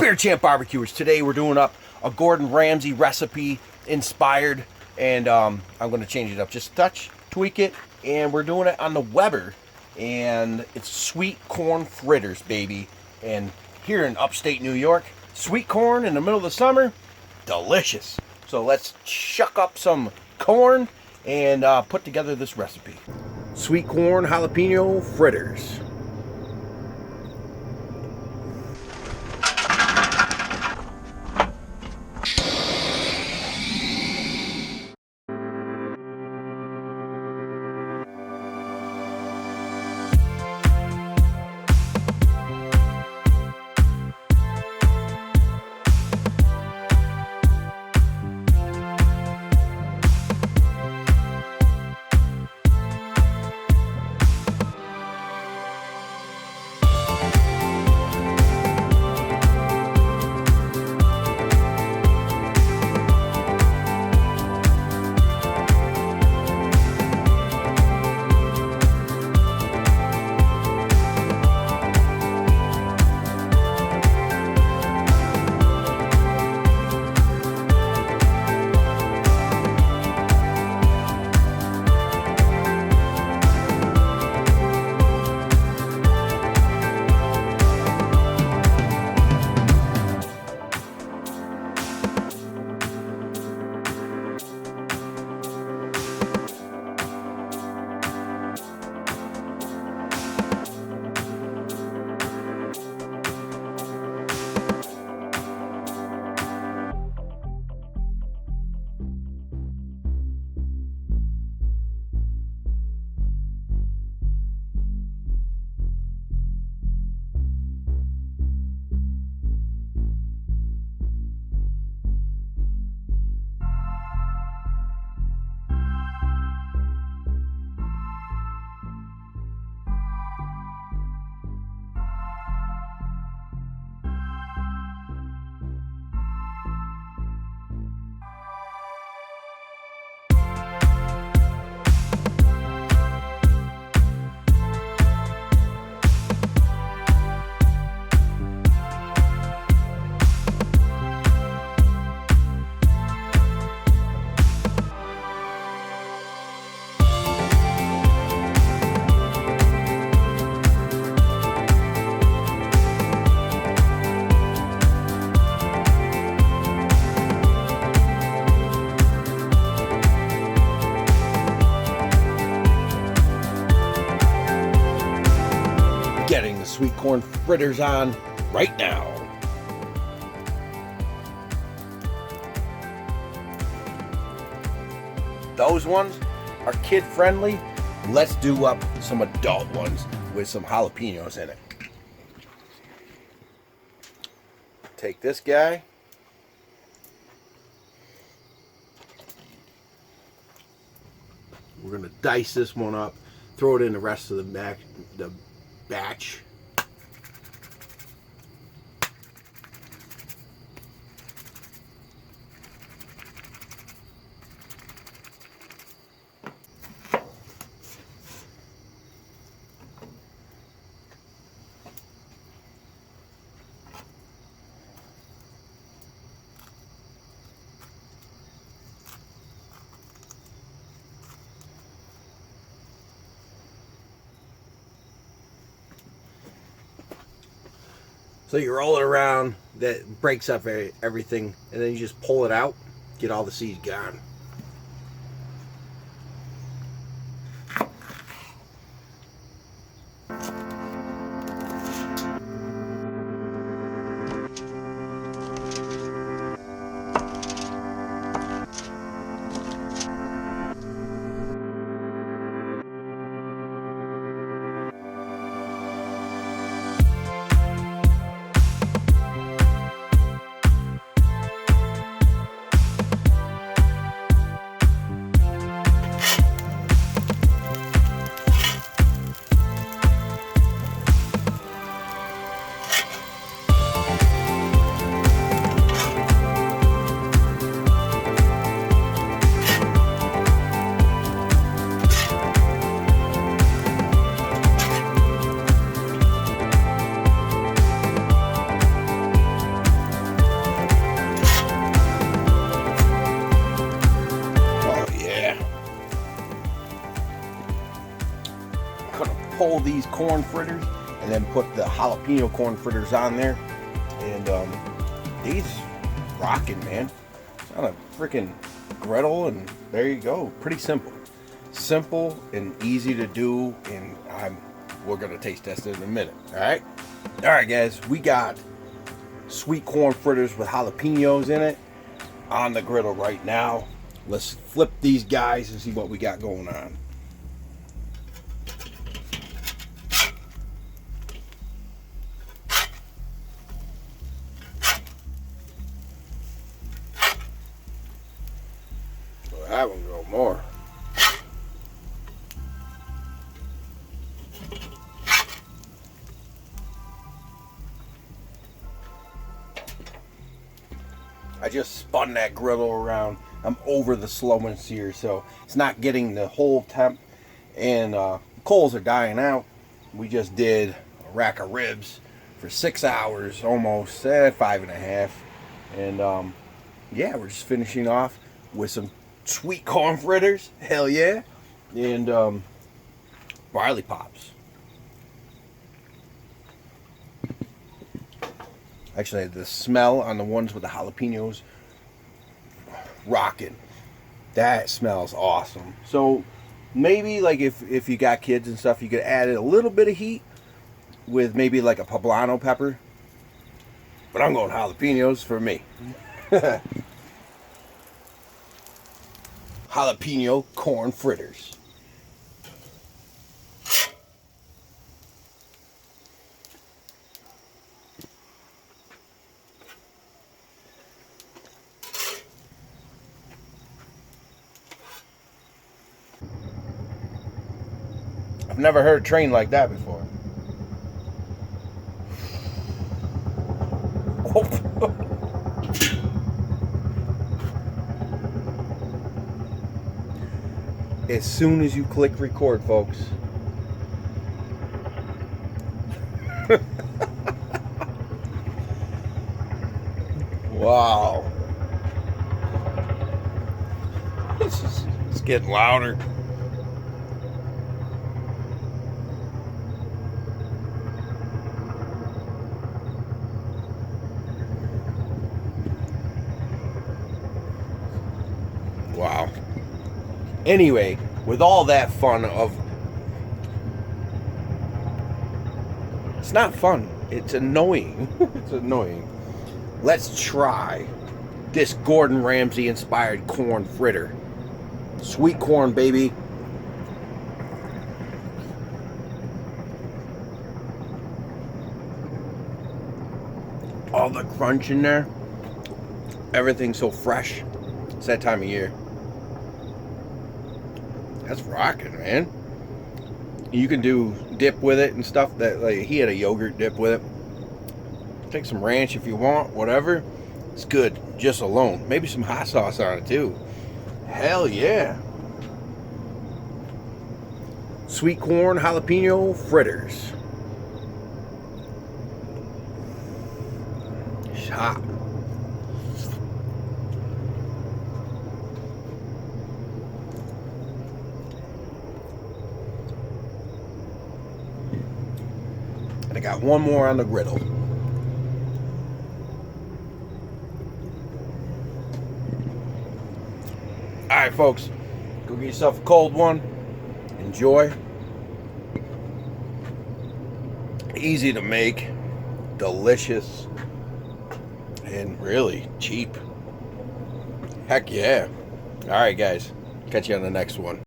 Beer Champ Barbecuers. Today we're doing up a Gordon Ramsay recipe inspired, and I'm going to change it up just a touch, tweak it, and we're doing it on the Weber, and it's sweet corn fritters, baby. And here in upstate New York, sweet corn in the middle of the summer, delicious. So let's chuck up some corn and put together this recipe. Sweet corn jalapeno fritters. Getting the sweet corn fritters on right now. Those ones are kid friendly. Let's do up some adult ones with some jalapenos in it. Take this guy. We're gonna dice this one up, throw it in the rest of the batch. So you roll it around, that breaks up everything, and then you just pull it out, get all the seeds gone. these corn fritters and then put the jalapeno corn fritters on there. And these rocking, man. It's on a freaking griddle, and there you go. Pretty simple. Simple and easy to do, and we're gonna taste test it in a minute. All right, guys. We got sweet corn fritters with jalapenos in it on the griddle right now. Let's flip these guys and see what we got going on. Well, that one go more. I just spun that griddle around. I'm over the slow and sear, so it's not getting the whole temp. And coals are dying out. We just did a rack of ribs for 6 hours, almost 5.5. And yeah, we're just finishing off with some sweet corn fritters. Hell yeah. And barley pops. Actually, the smell on the ones with the jalapenos, rocking. That smells awesome. So maybe like if you got kids and stuff, you could add a little bit of heat with maybe like a poblano pepper. But I'm going jalapenos for me. Jalapeno corn fritters. I've never heard a train like that before. As soon as you click record, folks. Wow. It's getting louder. Wow. Anyway, with all that fun of... It's not fun. It's annoying. It's annoying. Let's try this Gordon Ramsay inspired corn fritter. Sweet corn, baby. All the crunch in there. Everything's so fresh. It's that time of year. That's rocking, man. You can do dip with it and stuff. That like he had a yogurt dip with it. Take some ranch if you want, whatever. It's good just alone. Maybe some hot sauce on it too. Hell yeah. Sweet corn jalapeno fritters. It's hot. And I got one more on the griddle. Alright, folks. Go get yourself a cold one. Enjoy. Easy to make. Delicious. And really cheap. Heck yeah. Alright, guys. Catch you on the next one.